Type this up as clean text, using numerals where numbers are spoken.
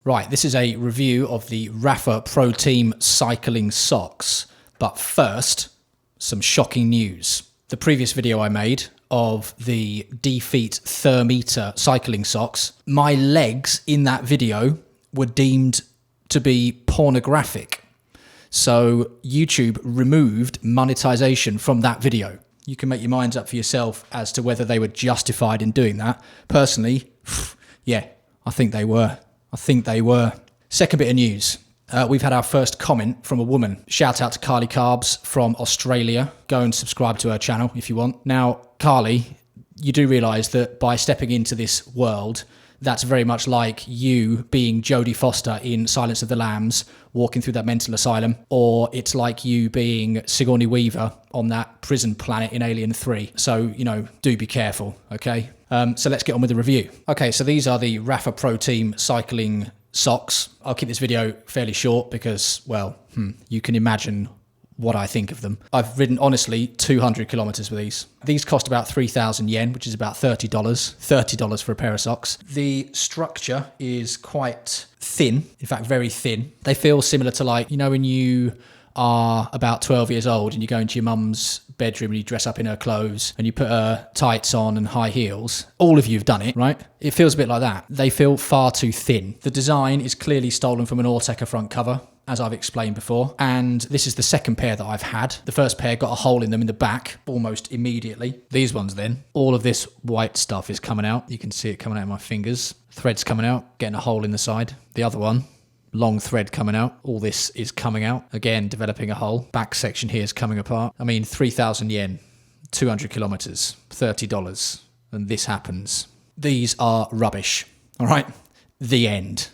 Right, this is a review of the Rapha Pro Team Cycling Socks. But first, some shocking news. The previous video I made of the Defeat Thermeter cycling socks, my legs in that video were deemed to be pornographic. So YouTube removed monetization from that video. You can make your minds up for yourself as to whether they were justified in doing that. Personally, yeah, I think they were. Second bit of news. We've had our first comment from a woman. Shout out to Carly Carbs from Australia. Go and subscribe to her channel if you want. Now, Carly, you do realise that by stepping into this world, that's very much like you being Jodie Foster in Silence of the Lambs, walking through that mental asylum, or it's like you being Sigourney Weaver on that prison planet in Alien 3. So, do be careful, okay? So let's get on with the review. Okay, so these are the Rapha Pro Team Cycling Socks. I'll keep this video fairly short because, well, you can imagine what I think of them. I've ridden, honestly, 200 kilometers with these. These cost about 3,000 yen, which is about $30. $30 for a pair of socks. The structure is quite thin, in fact, very thin. They feel similar to when you are about 12 years old and you go into your mum's bedroom and you dress up in her clothes and you put her tights on and high heels. All of you have done it, right? It feels a bit like that. They feel far too thin. The design is clearly stolen from an Auteca front cover, as I've explained before. And this is the second pair that I've had. The first pair got a hole in them in the back almost immediately. These ones then, all of this white stuff is coming out. You can see it coming out of my fingers. Threads coming out, getting a hole in the side. The other one, long thread coming out. All this is coming out. Again, developing a hole. Back section here is coming apart. 3,000 yen, 200 kilometers, $30. And this happens. These are rubbish. All right? The end.